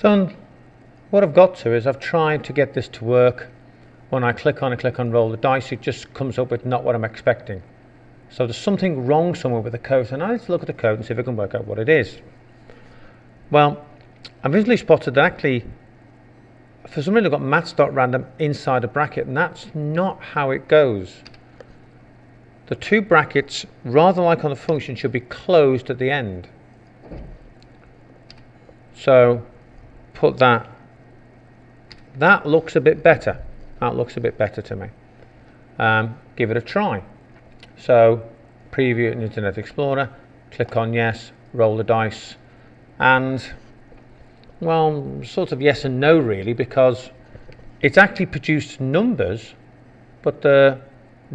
So what I've got to is I've tried to get this to work. When I click on roll the dice, it just comes up with not what I'm expecting. So there's something wrong somewhere with the code, and I need to look at the code and see if I can work out what it is. Well, I've visually spotted that actually for some reason I've got maths.random inside a bracket, and that's not how it goes. The two brackets, rather like on the function, should be closed at the end. So put that. That looks a bit better. That looks a bit better to me. Give it a try. So preview in Internet Explorer, click on yes, roll the dice, and well, sort of yes and no really, because it's actually produced numbers, but they're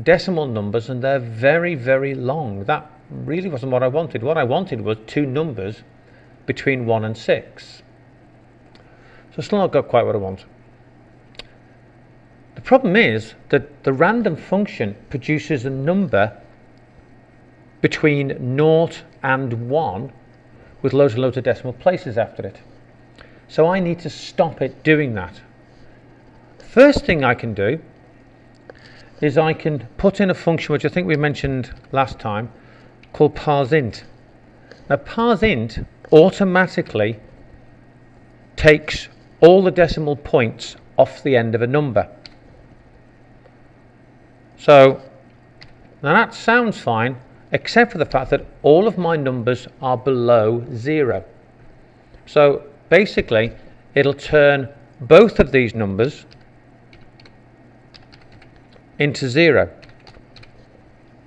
decimal numbers and they're very, very long. That really wasn't what I wanted. What I wanted was two numbers between 1 and 6. So still not got quite what I want. The problem is that the random function produces a number between 0 and 1 with loads and loads of decimal places after it. So I need to stop it doing that. First thing I can do is I can put in a function which I think we mentioned last time called parseInt. Now parseInt automatically takes all the decimal points off the end of a number. So now that sounds fine, except for the fact that all of my numbers are below 0. So basically it'll turn both of these numbers into 0.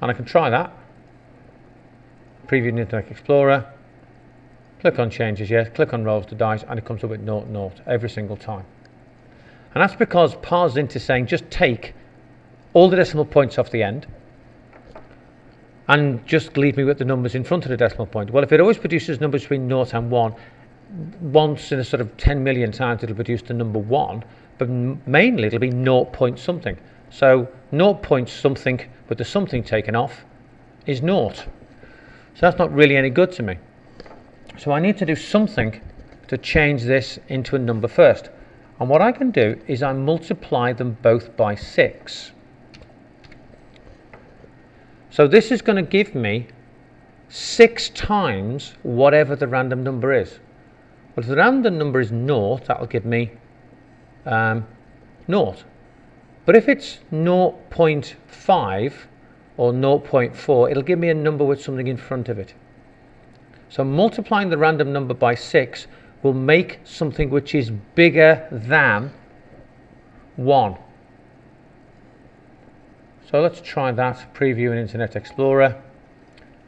And I can try that. Preview in Internet Explorer, click on changes yes, click on rolls the dice, and it comes up with 0, 0 every single time. And that's because parseInt is saying just take all the decimal points off the end and just leave me with the numbers in front of the decimal point. Well, if it always produces numbers between 0 and 1, once in a sort of 10 million times it'll produce the number 1, but mainly it'll be 0 point something. So 0 point something with the something taken off is 0. So that's not really any good to me. So I need to do something to change this into a number first. And what I can do is I multiply them both by 6. So this is going to give me 6 times whatever the random number is. Well, if the random number is 0, that will give me 0. But if it's 0.5 or 0.4, it'll give me a number with something in front of it. So multiplying the random number by 6 will make something which is bigger than 1. So let's try that. Preview in Internet Explorer,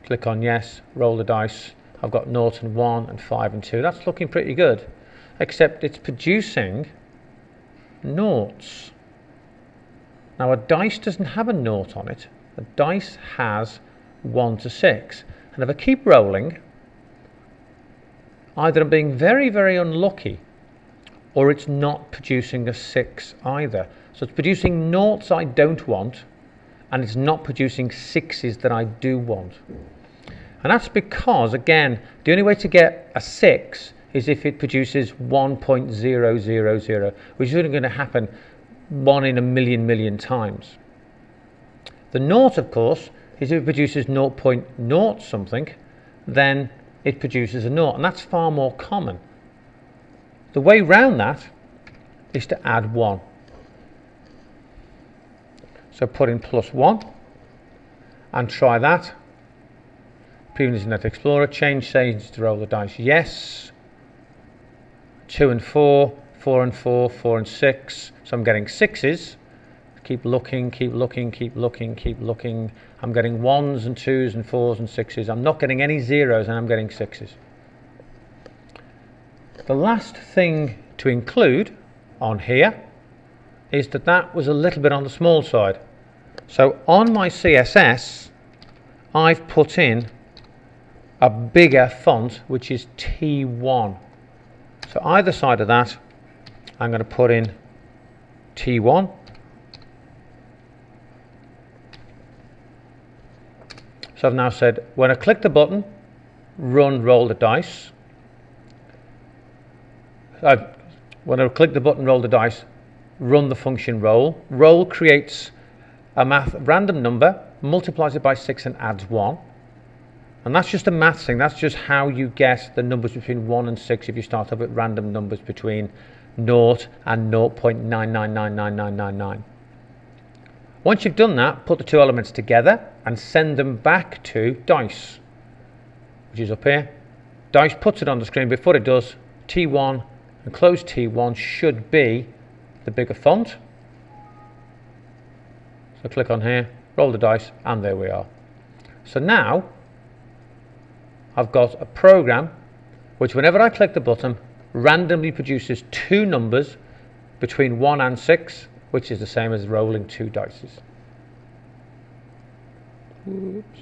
click on yes, roll the dice. I've got 0 and 1 and 5 and 2. That's looking pretty good, except it's producing noughts. Now a dice doesn't have a 0 on it. A dice has 1 to 6. And if I keep rolling, either I'm being very, very unlucky, or it's not producing a 6 either. So it's producing noughts I don't want, and it's not producing 6s that I do want. And that's because, again, the only way to get a 6 is if it produces 1.000, which is only going to happen 1 in a million times. The naught, of course, is if it produces 0.0 something, then it produces a naught, and that's far more common. The way round that is to add 1. So put in +1 and try that. Preview Internet Explorer, change settings to roll the dice yes. 2 and 4, 4 and 4, 4 and 6. So I'm getting 6s. Keep looking, keep looking, keep looking, keep looking. I'm getting 1s and 2s and 4s and 6s. I'm not getting any 0s, and I'm getting 6s. The last thing to include on here is that that was a little bit on the small side. So on my CSS, I've put in a bigger font, which is T1. So either side of that, I'm going to put in T1. So I've now said, when I click the button, run roll the dice, when I click the button roll the dice, run the function roll. Roll creates a random number, multiplies it by 6 and adds 1. And that's just a maths thing. That's just how you guess the numbers between 1 and 6 if you start off with random numbers between 0 and 0.9999999. Once you've done that, put the two elements together and send them back to dice, which is up here. Dice puts it on the screen. Before it does, T1 and close T1 should be the bigger font. So click on here, roll the dice, and there we are. So now I've got a program which, whenever I click the button, randomly produces two numbers between 1 and 6, which is the same as rolling two dice. Oops.